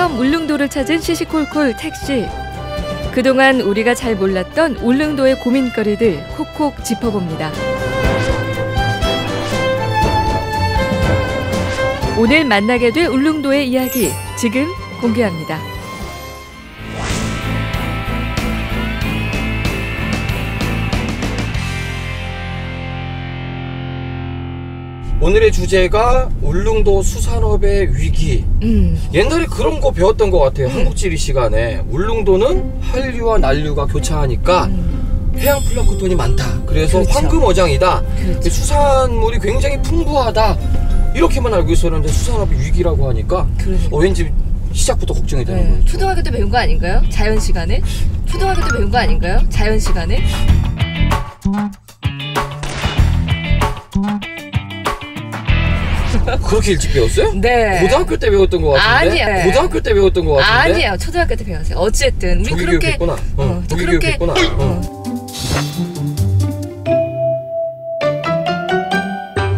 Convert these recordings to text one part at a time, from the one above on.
처음 울릉도를 찾은 시시콜콜 택시. 그동안 우리가 잘 몰랐던 울릉도의 고민거리들 콕콕 짚어봅니다. 오늘 만나게 될 울릉도의 이야기 지금 공개합니다. 오늘의 주제가 울릉도 수산업의 위기. 옛날에 그런 거 배웠던 것 같아요. 한국지리 시간에. 울릉도는 한류와 난류가 교차하니까 해양 플랑크톤이 많다. 그래서 그렇죠. 황금어장이다. 그렇죠. 수산물이 굉장히 풍부하다. 이렇게만 알고 있었는데 수산업이 위기라고 하니까 왠지 시작부터 걱정이 되는 거예요. 초등학교 때 배운 거 아닌가요? 자연 시간에? 초등학교 때 배운 거 아닌가요? 자연 시간에? 그렇게 일찍 배웠어요? 네. 고등학교 때 배웠던 것 같은데? 아니에요. 고등학교 때 배웠던 것 같은데? 아니에요. 초등학교 때 배웠어요. 어쨌든 우리 조기 그렇게 교육했구나. 조기 그렇게 교육했구나.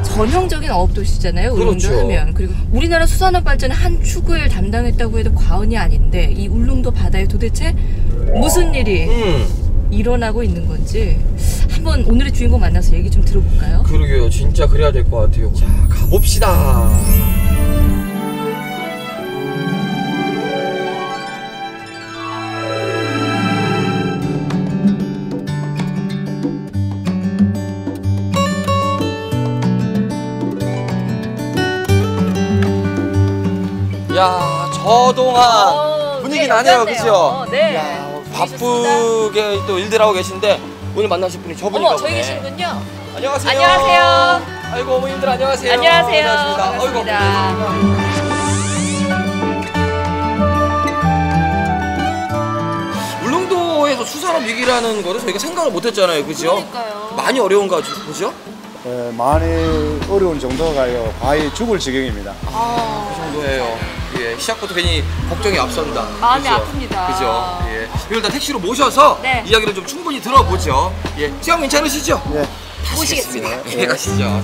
전형적인 어업도시잖아요. 그렇죠. 울릉도 하면. 그리고 우리나라 수산업 발전의 한 축을 담당했다고 해도 과언이 아닌데 이 울릉도 바다에 도대체 무슨 일이 일어나고 있는 건지 한번 오늘의 주인공 만나서 얘기 좀 들어볼까요? 그러게요. 진짜 그래야 될 것 같아요. 자, 가봅시다. 야, 저동안 분위기 나네요. 그죠? 네. 야, 바쁘게 또 일들 하고 계신데 오늘 만나실 분이 저분인가 어머, 보네. 저희 계신군요. 안녕하세요. 안녕하세요. 아이고, 어머님들 안녕하세요. 안녕하세요. 반갑습니다. 반갑습니다. 울릉도에서 수산업 위기라는 거를 저희가 생각을 못했잖아요, 그죠? 그러니까요. 많이 어려운가 보죠? 네, 많이 어려운 정도가요. 거의 죽을 지경입니다. 그 정도예요. 예, 시작부터 괜히 걱정이 앞선다. 마음이 그죠? 아픕니다. 그죠? 예. 일단 택시로 모셔서 네. 이야기를 좀 충분히 들어보죠. 예, 시간 괜찮으시죠? 예. 모시겠습니다. 예, 가시죠.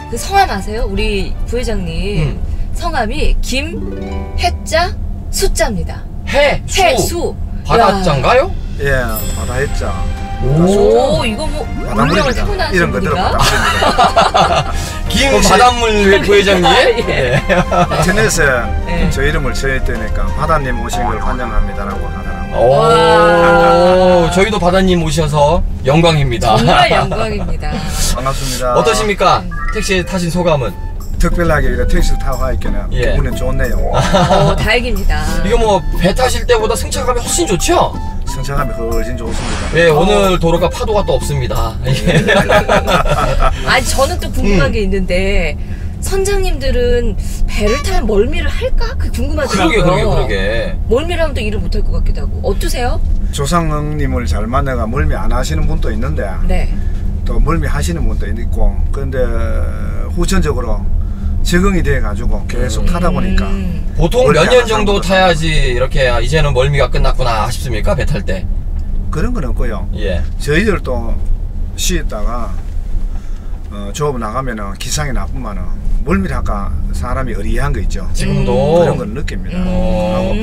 그 성함 아세요? 우리 부회장님 성함이 김해자 수자입니다. 해수. 바닷자인가요? 예, 바다 했자. 오, 이거 뭐 운명을 타고난 이런 거 들어 분인가? 바닷물입니다. 김 바닷물 부회장님. 예. 인터넷에 네. 저 이름을 쳐있다니까 바다님 오신 걸 환영합니다라고 하더라고요. 오, 저희도 바다님 오셔서 영광입니다. 정말 영광입니다. 반갑습니다. 어떠십니까? 택시 타신 소감은? 특별하게 이렇게 택시를 타고 하니까 예. 기분이 좋네요. 다행입니다. 이거 뭐 배 타실 때보다 승차감이 훨씬 좋죠? 승차감이 훨씬 좋습니다. 예, 오늘 도로가 파도가 또 없습니다. 예. 아니 저는 또 궁금한 게 있는데 선장님들은 배를 타면 멀미를 할까? 그게 궁금하더라고요. 그러게. 멀미를 하면 또 일을 못할 것 같기도 하고. 어떠세요? 조상님을 잘 만나가 멀미 안 하시는 분도 있는데 네. 또 멀미 하시는 분도 있고 그런데 후천적으로 적응이 돼 가지고 계속 타다 보니까 보통 몇 년 정도 타야지 이렇게 이제는 멀미가 끝났구나 싶습니까? 배 탈 때? 그런 건 없고요. 예. 저희들도 쉬었다가 조업 나가면은 기상이 나쁘면은 멀미를 할까 사람이 의리한 거 있죠. 지금도 그런 건 느낍니다. 하고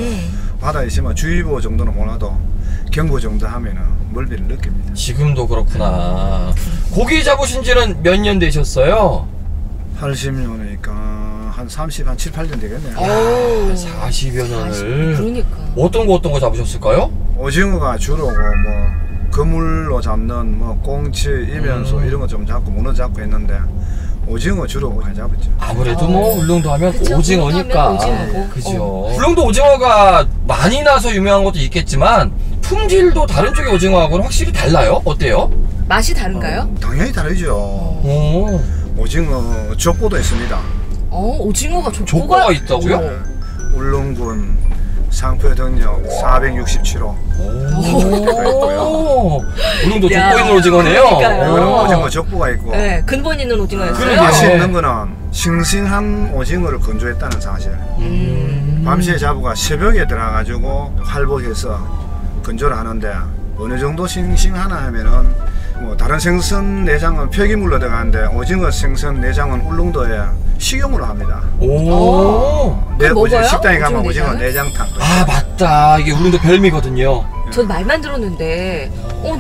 바다에 있으면 주의보 정도는 몰라도 경보 정도 하면은 멀미를 느낍니다. 지금도 그렇구나. 고기 잡으신 지는 몇 년 되셨어요? 80년이니까 한 7, 8년 되겠네요. 오, 40여 년을. 그러니까. 어떤 거 잡으셨을까요? 오징어가 주로고 뭐 그물로 잡는 뭐 꽁치, 이면소 이런 거 좀 잡고 문어 잡고 했는데 오징어 주로 많이 잡았죠. 아무래도 뭐 울릉도 하면 그쵸, 오징어니까. 울릉도 하면 오징어고. 그죠. 울릉도 오징어가 많이 나서 유명한 것도 있겠지만 품질도 다른 쪽의 오징어하고는 확실히 달라요? 어때요? 맛이 다른가요? 당연히 다르죠. 오. 오징어 족보도 있습니다. 오징어가 족보가 있다고요? 네. 울릉군 상표등록 467호. 오. 울릉도 야, 족보 있는 오징어네요. 그러니까요. 오징어 족보가 있고. 네, 근본 있는 오징어였어요. 그러게요. 맛있는 거는 싱싱한 오징어를 건조했다는 사실. 밤새 잡으가 새벽에 들어가가지고 활복해서 건조를 하는데 어느 정도 싱싱하나 하면은 뭐 다른 생선 내장은 폐기물로 들어가는데 오징어 생선 내장은 울릉도에 식용으로 합니다. 오. 네, 먹어요? 식당에 가면 오징어 오징어 내장탕도. 아 맞다. 이게 울릉도 별미거든요. 전 말만 들었는데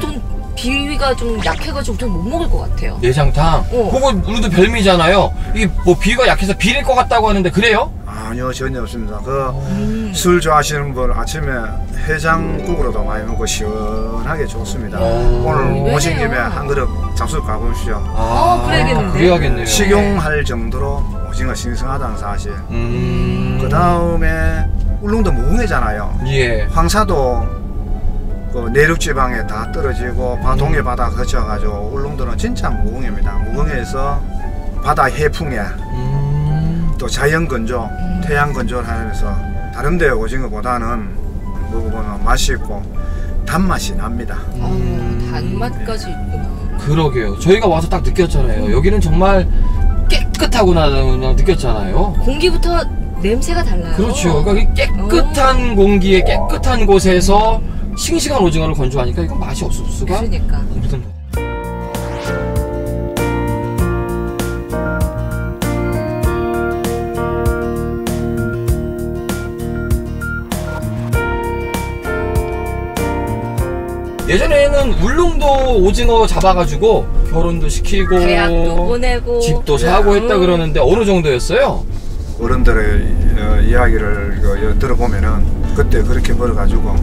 전 비위가 좀 약해가지고 좀 못 먹을 것 같아요. 내장탕. 그거 울릉도 별미잖아요. 이게 뭐 비위가 약해서 비릴 것 같다고 하는데 그래요? 아니요, 전혀 없습니다. 술 좋아하시는 분 아침에 해장국으로도 많이 먹고 시원하게 좋습니다. 오늘 오신 김에 한 그릇 잡수 가보십시오. 그래야겠는데. 그래야겠네요. 식용할 정도로 오징어 신선하다는 사실. 그 다음에 울릉도 무궁해잖아요. 예. 황사도 그 내륙 지방에 다 떨어지고 동해 바다 거쳐가지고 울릉도는 진짜 무궁해입니다. 무궁해에서 바다 해풍에 또 자연 건조, 태양 건조를 하면서 다른 데 오징어보다는 먹어보면 맛이 있고 단맛이 납니다. 단맛까지 있구나. 그러게요. 저희가 와서 딱 느꼈잖아요. 여기는 정말 깨끗하구나 느꼈잖아요. 공기부터 냄새가 달라요. 그렇죠. 그러니까 이 깨끗한 공기에 깨끗한 곳에서 싱싱한 오징어를 건조하니까 이건 맛이 없을 수가 그러니까. 없는 거예요. 예전에는 울릉도 오징어 잡아가지고 결혼도 시키고 대학도 보내고 집도 사고 했다 그러는데 어느 정도였어요? 어른들의 이야기를 들어보면은 그때 그렇게 벌어가지고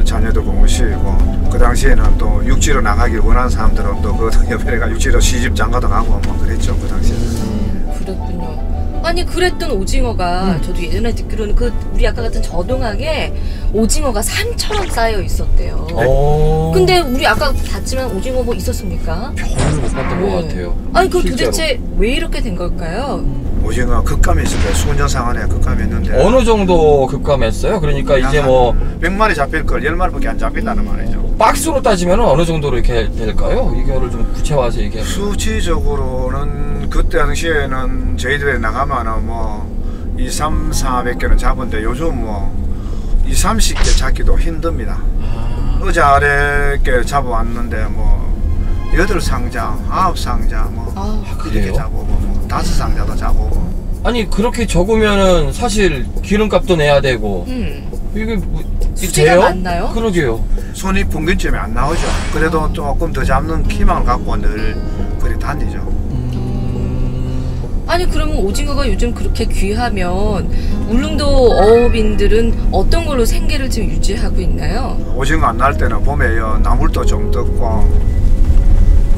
자녀도 공부시키고 그 당시에는 또 육지로 나가길 원하는 사람들은 또 그 옆에가 육지로 시집 장가도 가고 뭐 그랬죠 그 당시에는. 그랬군요. 아니 그랬던 오징어가 저도 예전에 듣기로는 우리 아까 같은 저동항에 오징어가 산처럼 쌓여 있었대요. 근데 우리 아까 봤지만 오징어 뭐 있었습니까? 별로 못 봤던 것 같아요. 아니 그 실제로. 도대체 왜 이렇게 된 걸까요? 오징어 급감이 있을 때 수온전 상한에 급감이 있는데 어느 정도 급감했어요? 그러니까 이제 뭐 100마리 잡힐 걸 10마리밖에 안 잡힌다는 말이죠. 박스로 따지면 어느 정도로 이렇게 될까요? 이거를 좀 구체화해서 얘기하면 수치적으로는 그때 당시에는 저희들이 나가면은 뭐 2, 3, 400개는 잡은데 요즘 뭐 2, 30개 잡기도 힘듭니다. 어제 아래께 잡아왔는데 뭐 8상자, 9상자 뭐 이렇게 잡아오고 뭐 5상자도 잡아오고. 아니 그렇게 적으면은 사실 기름값도 내야 되고 이게 수지가 많나요? 그러게요. 손이 붕괴점이 안 나오죠. 그래도 조금 더 잡는 희망을 갖고 늘 그리 다니죠. 아니 그러면 오징어가 요즘 그렇게 귀하면 울릉도 어업인들은 어떤 걸로 생계를 지금 유지하고 있나요? 오징어 안 날 때는 봄에 나물도 좀 뜯고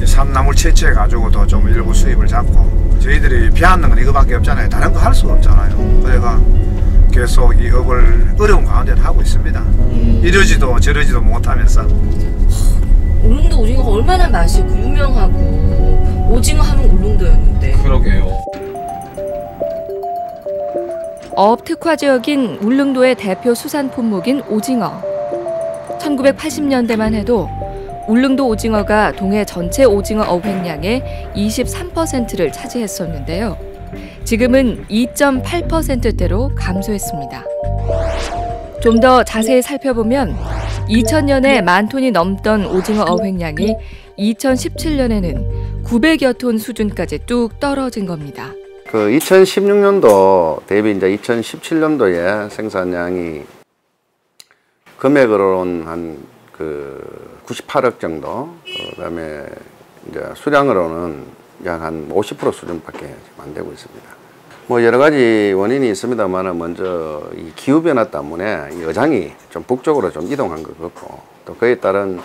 산나물 채취해가지고도 좀 일부 수입을 잡고 저희들이 비하는 건 이거밖에 없잖아요. 다른 거 할 수가 없잖아요. 그래가 계속 이 업을 어려운 가운데 하고 있습니다. 이러지도 저러지도 못하면서. 울릉도 오징어가 얼마나 맛있고 유명하고 오징어 하면 울릉도였는데. 그러게요. 어업 특화 지역인 울릉도의 대표 수산 품목인 오징어. 1980년대만 해도 울릉도 오징어가 동해 전체 오징어 어획량의 23%를 차지했었는데요. 지금은 2.8%대로 감소했습니다. 좀 더 자세히 살펴보면 2000년에 10,000톤이 넘던 오징어 어획량이 2017년에는 900여 톤 수준까지 뚝 떨어진 겁니다. 그 2016년도 대비 이제 2017년도에 생산량이 금액으로는 한 98억 정도, 그다음에 이제 수량으로는 한 50% 수준밖에 안 되고 있습니다. 뭐 여러 가지 원인이 있습니다만 먼저 이 기후 변화 때문에 이 어장이 좀 북쪽으로 좀 이동한 것 같고 또 그에 따른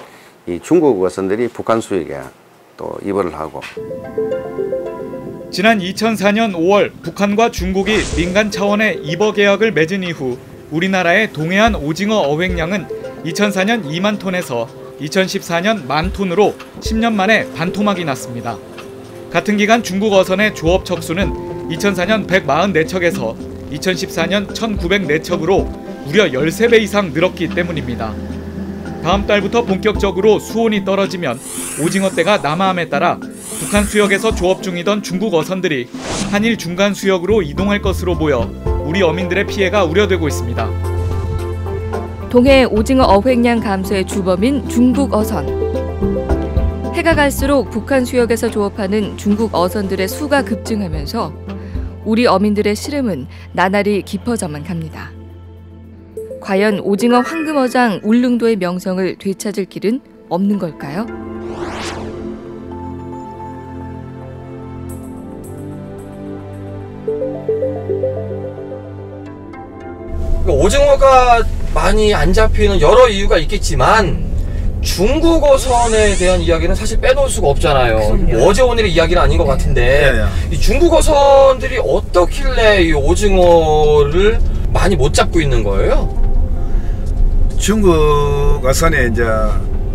이 중국 어선들이 북한 수익에 또 입어를 하고. 지난 2004년 5월 북한과 중국이 민간 차원의 입어 계약을 맺은 이후 우리나라의 동해안 오징어 어획량은 2004년 2만 톤에서 2014년 10,000톤으로 10년 만에 반토막이 났습니다. 같은 기간 중국 어선의 조업 척수는 2004년 144척에서 2014년 1,904척으로 무려 13배 이상 늘었기 때문입니다. 다음 달부터 본격적으로 수온이 떨어지면 오징어떼가 남하함에 따라 북한 수역에서 조업 중이던 중국 어선들이 한일 중간 수역으로 이동할 것으로 보여 우리 어민들의 피해가 우려되고 있습니다. 동해 오징어 어획량 감소의 주범인 중국 어선. 해가 갈수록 북한 수역에서 조업하는 중국 어선들의 수가 급증하면서 우리 어민들의 시름은 나날이 깊어져만 갑니다. 과연 오징어 황금어장 울릉도의 명성을 되찾을 길은 없는 걸까요? 오징어가 많이 안 잡히는 여러 이유가 있겠지만 중국어선에 대한 이야기는 사실 빼놓을 수가 없잖아요. 뭐 어제 오늘의 이야기는 아닌 것 같은데 이 중국어선들이 어떻길래 이 오징어를 많이 못 잡고 있는 거예요? 중국어선에 이제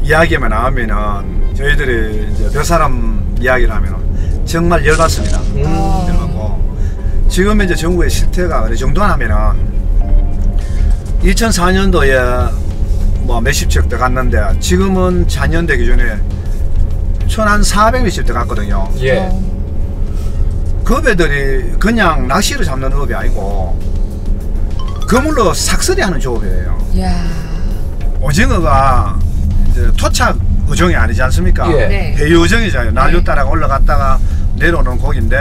이야기만 나오면은 저희들이 이제 몇 사람 이야기를 하면은 정말 열받습니다. 열받고 지금 이제 중국의 실태가 어느 정도 하면은 2004년도에 뭐 몇십 척 들어갔는데 지금은 작년대 기준에 1,400몇 척 들어갔거든요. 예. 그 배들이 그냥 낚시를 잡는 업이 아니고 그물로 삭슬이하는 조업이에요. 이야. 오징어가 이제 토착 어종이 아니지 않습니까? 예. 네. 배유 어종이잖아요. 난류 따라가 올라갔다가 내려오는 곡인데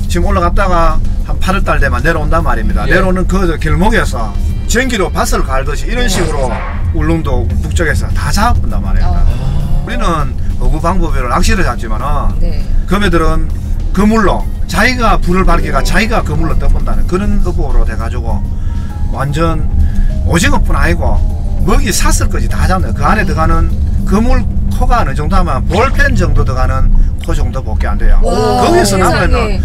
지금 올라갔다가 한 8월달 되면 내려온단 말입니다. 예. 내려오는 그 길목에서 전기로 밭을 갈듯이 이런 식으로 울릉도 북쪽에서 다 잡아본단 말입니다. 우리는 어구 방법으로 낚시를 잡지만은 네. 그매들은 그물로 자기가 불을 밝히가 자기가 그물로 떠본다는 그런 업으로 돼가지고 완전 오징어뿐 아니고 먹이 샀을까지 다 잡는 그 안에 들어가는 그물 코가 어느 정도 하면 볼펜 정도 들어가는 코 정도 밖에 안 돼요. 와, 거기서 세상에. 나면은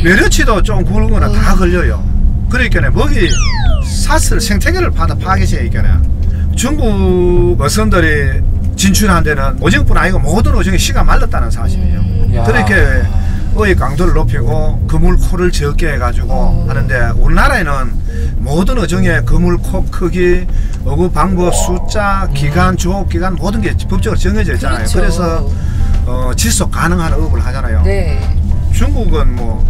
메르치도 좀 굵거나 다 걸려요. 그러니까 먹이 샀을 생태계를 파괴시켜야 있겠네. 중국 어선들이 진출한 데는 오징어뿐 아니고 모든 오징어 씨가 말랐다는 사실이에요. 야. 그렇게 어의 강도를 높이고 그물 코를 적게 해가지고 하는데 우리나라에는 모든 어종의 그물 코 크기, 어구 방법, 숫자, 기간, 조업 기간 모든 게 법적으로 정해져 있잖아요. 그렇죠. 그래서 지속 가능한 업을 하잖아요. 네. 중국은 뭐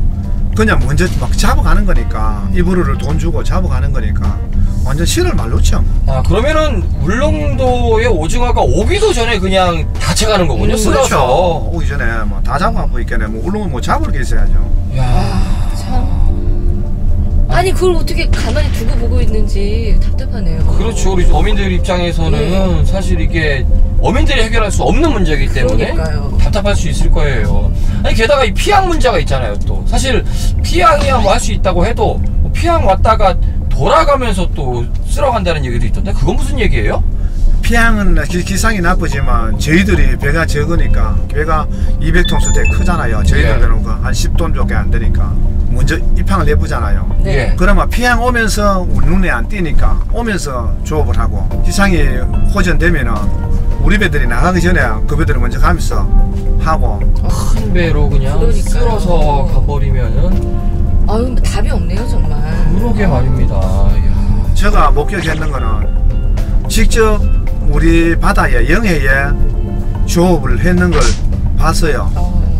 그냥 먼저 막 잡아가는 거니까 이불을 돈 주고 잡아가는 거니까 완전 실을 말로죠. 아 그러면은 울릉도에 오징어가 오기도 전에 그냥 다쳐가는 거군요. 그렇죠. 쓸어서. 오기 전에 뭐 다 잡아갖고 있겠네. 뭐 울릉은 뭐 잡을 게 있어야죠. 야. 참. 아니 그걸 어떻게 가만히 두고 보고 있는지 답답하네요. 그렇죠. 우리 어민들 입장에서는 사실 이게 어민들이 해결할 수 없는 문제이기 때문에 그러니까요. 답답할 수 있을 거예요. 아니 게다가 이 피양 문제가 있잖아요. 또 사실 피양이야 뭐 할 수 있다고 해도 피양 왔다가 돌아가면서 또 쓸어간다는 얘기도 있던데 그건 무슨 얘기예요? 피양은 기상이 나쁘지만 저희들이 배가 적으니까 배가 200톤 수대 크잖아요. 저희들 배는 한 10톤 밖에 안 되니까 먼저 입항을 내보잖아요. 네. 그러면 피양 오면서 우리 눈에 안 띄니까 오면서 조업을 하고 기상이 호전되면은 우리 배들이 나가기 전에 그 배들이 먼저 가면서 하고 큰 배로 그냥 그러니까요. 쓸어서 가버리면은 아유 뭐 답이 없네요 정말. 그러게 말입니다. 이야. 제가 목격했는 거는 직접 우리 바다에 영해에 조업을 했는 걸 봤어요.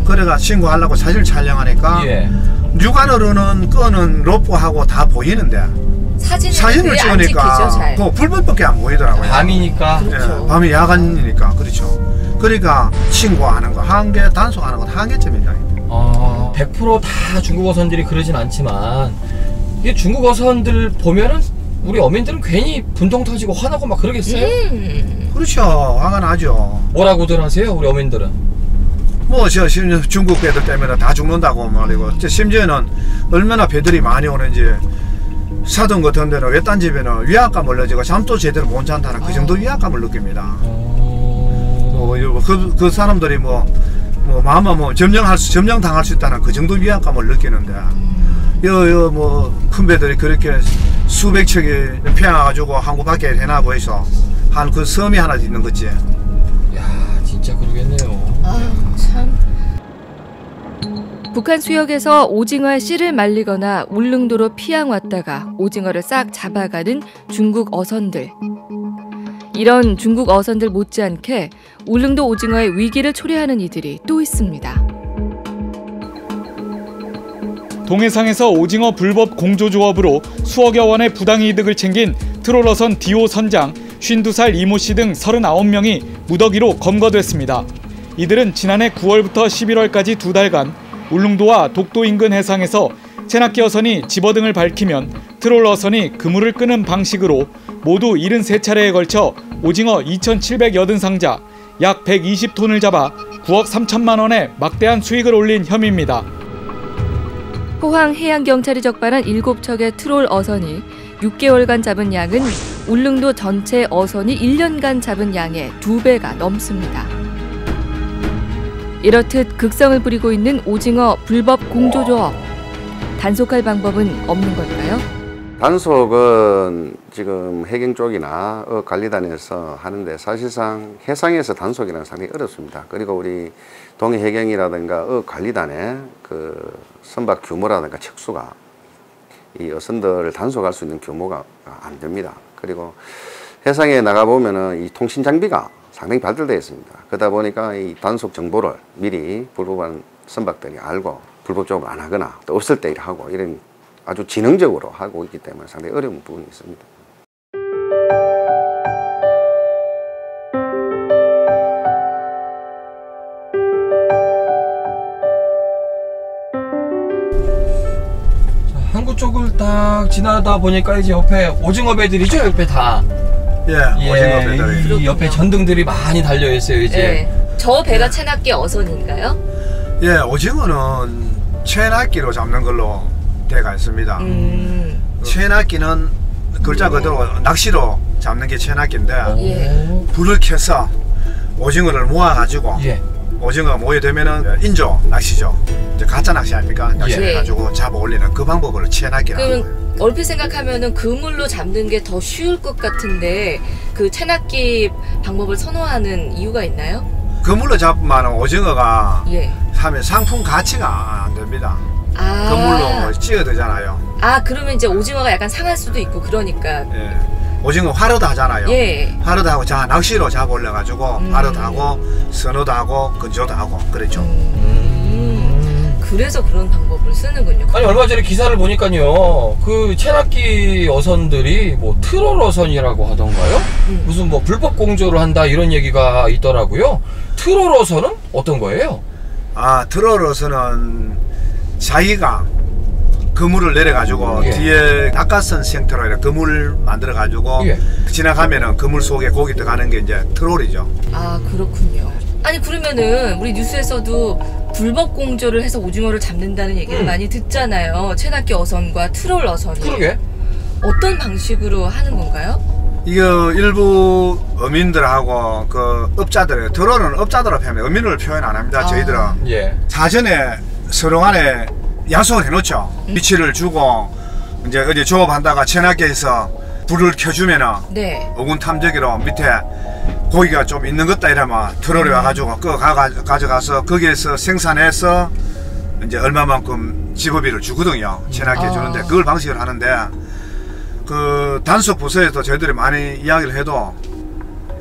그래가 신고하려고 사진 촬영하니까 예. 육안으로는 끄는 로프하고 다 보이는데 사진을 찍으니까 그 불빛밖에 안 보이더라고요. 밤이니까. 그렇죠. 예, 밤이 야간이니까 그렇죠. 그러니까 신고하는 거 한 개, 단속하는 거 한 개쯤이다. 100%다 중국 어선들이 그러진 않지만 이게 중국 어선들 보면은 우리 어민들은 괜히 분통 터지고 화나고 막 그러겠어요? 그렇죠. 화가 나죠. 뭐라고들 하세요 우리 어민들은? 뭐 저 중국 배들 때문에 다 죽는다고 말이고 심지어는 얼마나 배들이 많이 오는지 사돈 같은 데는 외딴 집에는 위압감을 느끼고 잠도 제대로 못 잔다는 그 정도 위압감을 느낍니다. 그 사람들이 마음 점령 당할 수 있다는 그 정도 위압감을 느끼는데 뭐 큰 배들이 그렇게 수백 척이 피양와가지고 항구 밖에 해놔고 있어 한 그 섬이 하나 있는 거지. 야 진짜 그러겠네요. 아유 참. 북한 수역에서 오징어의 씨를 말리거나 울릉도로 피양 왔다가 오징어를 싹 잡아가는 중국 어선들. 이런 중국 어선들 못지않게 울릉도 오징어의 위기를 초래하는 이들이 또 있습니다. 동해상에서 오징어 불법 공조조업으로 수억여 원의 부당이득을 챙긴 트롤어선 디오 선장 52살 이모 씨 등 39명이 무더기로 검거됐습니다. 이들은 지난해 9월부터 11월까지 2달간 울릉도와 독도 인근 해상에서 체납기 어선이 집어등을 밝히면 트롤 어선이 그물을 끄는 방식으로 모두 73차례에 걸쳐 오징어 2,780상자 약 120톤을 잡아 9억 3천만 원의 막대한 수익을 올린 혐의입니다. 포항해양경찰이 적발한 7척의 트롤 어선이 6개월간 잡은 양은 울릉도 전체 어선이 1년간 잡은 양의 2배가 넘습니다. 이렇듯 극성을 부리고 있는 오징어 불법 공조조업. 단속할 방법은 없는 걸까요? 단속은 지금 해경 쪽이나 어업관리단에서 하는데 사실상 해상에서 단속이라는 상당히 어렵습니다. 그리고 우리 동해해경이라든가 어업관리단의 그 선박 규모라든가 척수가 이 어선들을 단속할 수 있는 규모가 안 됩니다. 그리고 해상에 나가보면은 이 통신 장비가 상당히 발달되어 있습니다. 그러다 보니까 이 단속 정보를 미리 불법한 선박들이 알고 불법적으로 안 하거나 또 없을 때 일하고 이런 아주 지능적으로 하고 있기 때문에 상당히 어려운 부분이 있습니다. 항구 쪽을 딱 지나다 보니까 이제 옆에 오징어 배들이죠, 옆에 다. 예, 오징어 배들이. 이 옆에 전등들이 많이 달려 있어요, 이제. 네. 저 배가 체납기 어선인가요? 예, 오징어는 체납기로 잡는 걸로 되어 있습니다. 체납기는 글자 그대로 낚시로 잡는 게 체납기인데 예. 불을 켜서 오징어를 모아가지고 예. 오징어 모여되면은 인조 낚시죠. 이제 가짜 낚시 아닙니까? 낚시해가지고 잡아 올리는 그 방법을 체납기라고 해요. 그럼 얼핏 생각하면은 그물로 잡는 게 더 쉬울 것 같은데 그 체납기 방법을 선호하는 이유가 있나요? 그물로 잡으면 오징어가 예. 하면 상품 가치가 안 됩니다. 아. 그물로 찌어들잖아요. 아, 그러면 이제 오징어가 약간 상할 수도 있고 그러니까. 예. 오징어 화로도 하잖아요. 예. 화로도 하고 자 낚시로 잡아 올려가지고 화로도 하고 선어도 하고 건조도 하고 그랬죠. 그래서 그런 방법을 쓰는군요. 아니 얼마 전에 기사를 보니까요, 그 체납기 어선들이 뭐 트롤 어선이라고 하던가요? 무슨 뭐 불법 공조를 한다 이런 얘기가 있더라고요. 트롤 어선은 어떤 거예요? 아, 트롤어선은 자기가 그물을 내려가지고 예. 뒤에 낙하선 형태로 이렇게 그물 만들어가지고 예. 지나가면은 그물 속에 고기 들어가는 게 이제 트롤이죠. 아, 그렇군요. 아니 그러면은 우리 뉴스에서도 불법 공조를 해서 오징어를 잡는다는 얘기를 많이 듣잖아요. 체납기 어선과 트롤 어선이. 그러게. 어떤 방식으로 하는 건가요? 이거 일부 어민들하고 그 업자들, 트롤은 업자들로 표현해요. 어민을 표현 안 합니다. 저희들은 예. 사전에 서로 간에 약속을 해놓죠. 위치를 주고 이제 어디 조업한다가 체납기에서 불을 켜주면은 네. 어군 탐지기로 밑에 고기가 좀 있는 것다 이러면 트롤이 와가지고 가져가서 거기에서 생산해서 이제 얼마만큼 집어비를 주거든요. 체납기에 주는데 그걸 방식을 하는데 그 단속 부서에도 저희들이 많이 이야기를 해도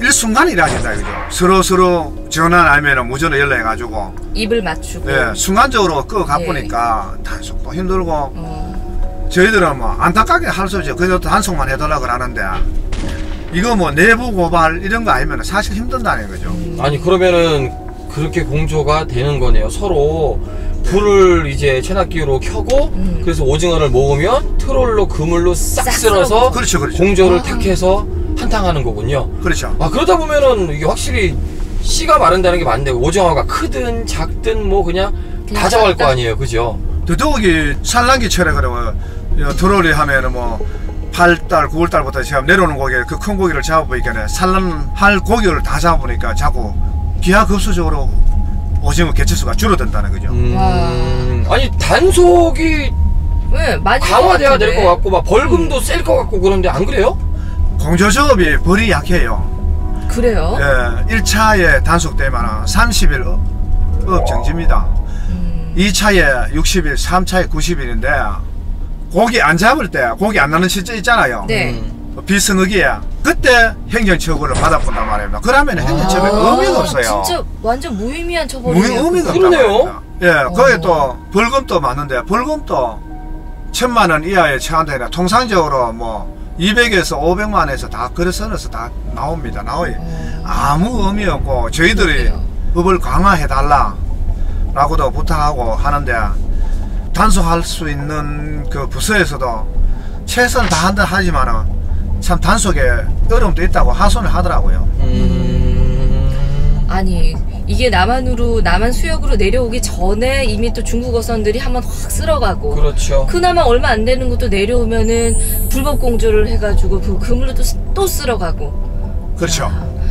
일순간에 일하신다 이거죠. 서로 전화 나면은 무전을 연락해가지고 입을 맞추고. 예, 순간적으로 끄고 가보니까 단속도 힘들고 저희들은 뭐 안타깝게 할 수 없죠. 그래도 단속만 해달라고 하는데 이거 뭐 내부 고발 이런 거 아니면 사실 힘든다는 거죠. 아니 그러면은 그렇게 공조가 되는 거네요. 서로 불을 이제 체납기로 켜고 그래서 오징어를 모으면 트롤로 그물로 싹 쓸어서 그렇죠. 공조를 탁 해서 한탕하는 거군요. 그렇죠. 아 그러다 보면은 이게 확실히 씨가 마른다는 게 맞는데 오징어가 크든 작든 뭐 그냥 다 잡아갈 거 아니에요, 그죠? 더더욱이 산란기철에 그러면 트롤이 하면은 뭐 8달, 9월달부터 제가 내려오는 고기, 그 큰 고기를 잡아보니까 산란할 고기를 다 잡아보니까 자꾸 기하급수적으로 오징어 개체수가 줄어든다는 거죠. 아니 단속이 왜 많이 강화돼야 될 것 같고 막 벌금도 셀 것 같고 그런데 안 그래요? 공조조업이 벌이 약해요. 그래요? 예, 1차에 단속되면 30일 업 정지입니다. 2차에 60일, 3차에 90일인데 고기 안 잡을 때 고기 안 나는 시점 있잖아요. 네. 비성어기에 그때 행정처벌을 받아본단 말입니다. 그러면 행정처벌 의미가 없어요. 진짜 완전 무의미한 처벌이네요. 의미가 없단 그러네요. 말입니다. 예, 거기에 또 벌금도 많은데 벌금도 1,000만 원 이하의 처한다 아니라 통상적으로 뭐 200에서 500만 원에서 다 거래 선에서 다 나옵니다. 나와요. 아무 의미 없고 저희들이 업을 강화해달라 라고도 부탁하고 하는데, 단속할 수 있는 그 부서에서도 최선 다한다 하지만은 참 단속에 어려움도 있다고 하소연을 하더라고요. 아니 이게 남한 수역으로 내려오기 전에 이미 또 중국 어선들이 한번 확 쓸어가고, 그렇죠. 그나마 얼마 안 되는 것도 내려오면은 불법 공조를 해가지고 그 그물로 또 쓸어가고. 그렇죠.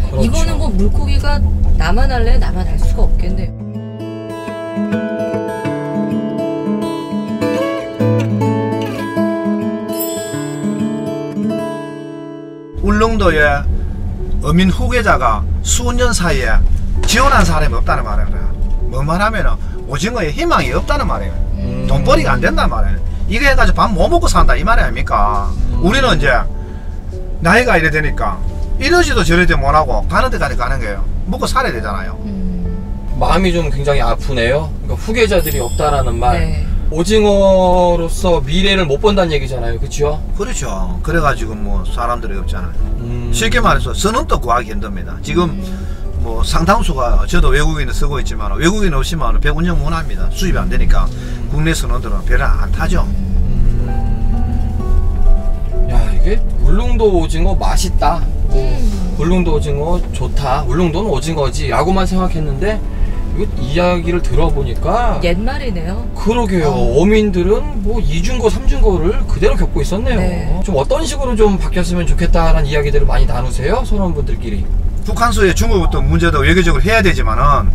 그렇죠. 이거는 뭐 물고기가 나만 할래? 나만 할 수가 없겠네. 울릉도에 어민 후계자가 수년 사이에 지원한 사람이 없다는 말입니다. 뭐 말하면은 오징어에 희망이 없다는 말이에요. 돈벌이가 안 된다는 말이에요. 이거 해가지고 밥 못 먹고 산다 이 말이 아닙니까? 우리는 이제 나이가 이래 되니까 이러지도 저러지 못하고 가는 데까지 가는 거예요. 먹고 살아야 되잖아요. 마음이 좀 굉장히 아프네요. 그러니까 후계자들이 없다라는 말. 네. 오징어로서 미래를 못 본다는 얘기잖아요. 그렇죠? 그렇죠. 그래가지고 뭐 사람들이 없잖아요. 쉽게 말해서 선원도 구하기 힘듭니다. 지금 뭐 상당수가, 저도 외국인을 쓰고 있지만 외국인 없이만 배 운영 못 합니다. 수입이 안 되니까 국내 선원들은 배를 안 타죠. 야, 이게 울릉도 오징어 맛있다. 울릉도 오징어 좋다. 울릉도는 오징어지 라고만 생각했는데 이거 이야기를 들어보니까 옛말이네요. 그러게요. 어민들은 뭐 이중거 삼중거를 그대로 겪고 있었네요. 네. 좀 어떤 식으로 좀 바뀌었으면 좋겠다라는 이야기들을 많이 나누세요, 선원분들끼리. 북한수에 중국부터 문제도 외교적으로 해야 되지만은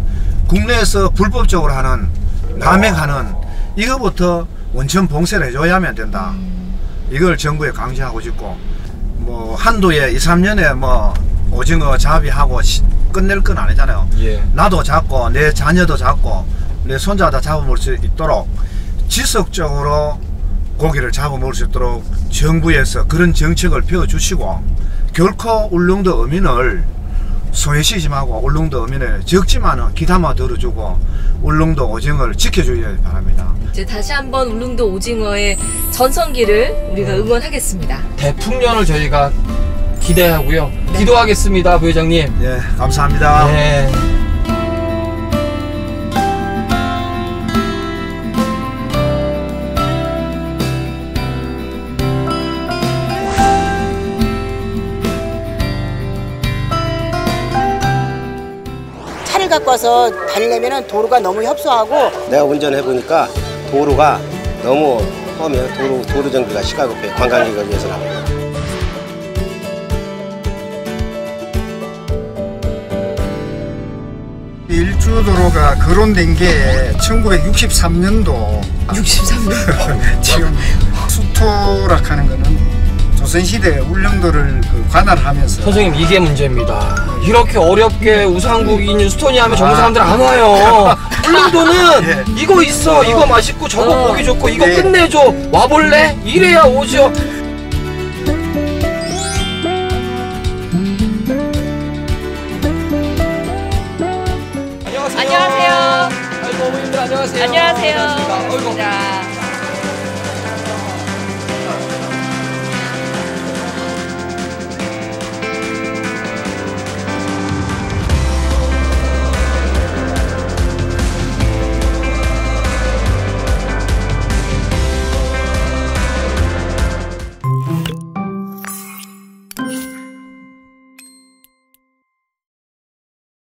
국내에서 불법적으로 하는 남행하는 이거부터 원천 봉쇄를 해줘야만 된다. 이걸 정부에 강조하고 싶고, 뭐 한도에 2, 3년에 뭐 오징어 잡이하고 끝낼 건 아니잖아요. 예. 나도 잡고 내 자녀도 잡고 내 손자 다 잡아먹을 수 있도록 지속적으로 고기를 잡아먹을 수 있도록 정부에서 그런 정책을 펴주시고, 결코 울릉도 어민을 소외시심하고 울릉도 어민을 적지만은 귀담아 들어주고 울릉도 오징어를 지켜줘야 바랍니다. 이제 다시 한번 울릉도 오징어의 전성기를 우리가 응원하겠습니다. 대풍년을 저희가 기대하고요. 기도하겠습니다, 부회장님. 예, 감사합니다. 네. 차를 갖고 와서 다니려면 도로가 너무 협소하고, 내가 운전해 보니까 도로가 너무 험해요. 도로 정비가 시가급해. 관광객을 위해서는. 일주도로가 거론된 게 1963년도 63년. 지금 수토락하는 거는 조선시대 울릉도를 관할하면서. 선생님, 이게 문제입니다. 이렇게 어렵게 우상국인 휴스톤이 하면 전부 사람들 안 와요. 울릉도는 이거 있어, 이거 맛있고 저거 보기 좋고 이거 네. 끝내줘, 와볼래? 이래야 오죠. 안녕하세요. 아이고, 어머님들 안녕하세요. 안녕하세요. 반갑습니다. 어이구. 자.